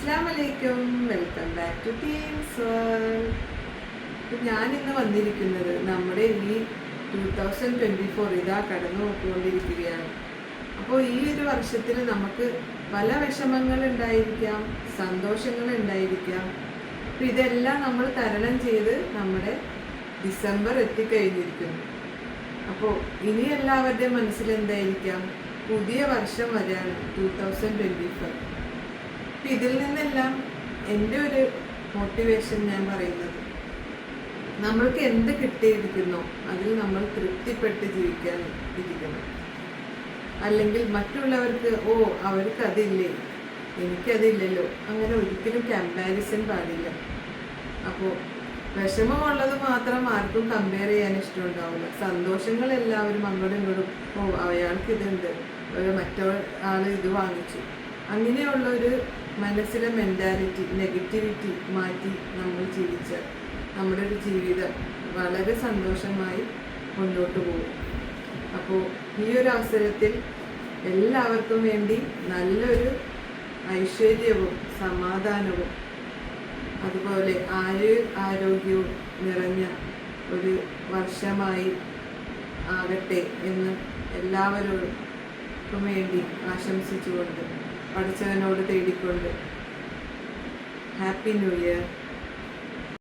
അസ്സലാമലൈക്കും, welcome back to teams world. ഞാനിന്ന് വന്നിരിക്കുന്നത് നമ്മുടെ ഈ 2024 ഇതാ കടന്നു പോയിക്കൊണ്ടിരിക്കുകയാണ്. അപ്പോൾ ഈ ഒരു വർഷത്തിൽ നമുക്ക് പല വിഷമങ്ങൾ ഉണ്ടായിരിക്കാം, സന്തോഷങ്ങൾ ഉണ്ടായിരിക്കാം. അപ്പോൾ ഇതെല്ലാം നമ്മൾ തരണം ചെയ്ത് നമ്മുടെ ഡിസംബർ എത്തിക്കഴിഞ്ഞിരിക്കുന്നു. അപ്പോൾ ഇനി എല്ലാവരുടെയും മനസ്സിൽ എന്തായിരിക്കാം, പുതിയ വർഷം വരെയാണ് 2024. ഇതിൽ നിന്നെല്ലാം എൻ്റെ ഒരു മോട്ടിവേഷൻ ഞാൻ പറയുന്നത്, നമ്മൾക്ക് എന്ത് കിട്ടിയിരിക്കുന്നോ അതിൽ നമ്മൾ തൃപ്തിപ്പെട്ട് ജീവിക്കാൻ ഇരിക്കണം. അല്ലെങ്കിൽ മറ്റുള്ളവർക്ക് അവർക്ക് അതില്ലേ, എനിക്കതില്ലല്ലോ, അങ്ങനെ ഒരിക്കലും കമ്പാരിസൺ പാടില്ല. അപ്പോൾ വിഷമമുള്ളത് മാത്രം ആർക്കും കമ്പയർ ചെയ്യാൻ ഇഷ്ടമുണ്ടാവില്ല. സന്തോഷങ്ങൾ എല്ലാവരും അങ്ങോട്ടും ഇങ്ങോട്ടും അയാൾക്ക് ഇതുണ്ട്, മറ്റോ ആൾ ഇത് വാങ്ങിച്ചു, അങ്ങനെയുള്ളൊരു മനസ്സിലെ മെൻറ്റാലിറ്റി, നെഗറ്റിവിറ്റി മാറ്റി നമ്മൾ ജീവിച്ചാൽ നമ്മുടെ ഒരു ജീവിതം വളരെ സന്തോഷമായി മുന്നോട്ട് പോകും. അപ്പോൾ ഈ ഒരു അവസരത്തിൽ എല്ലാവർക്കും വേണ്ടി നല്ലൊരു ഐശ്വര്യവും സമാധാനവും അതുപോലെ ആരോഗ്യവും നിറഞ്ഞ ഒരു വർഷമായി ആകട്ടെ എന്ന് എല്ലാവരോടും വേണ്ടി ആശംസിച്ചുകൊണ്ട്, പഠിച്ചവനോട് തേടിക്കൊണ്ട് ഹാപ്പി ന്യൂ ഇയർ.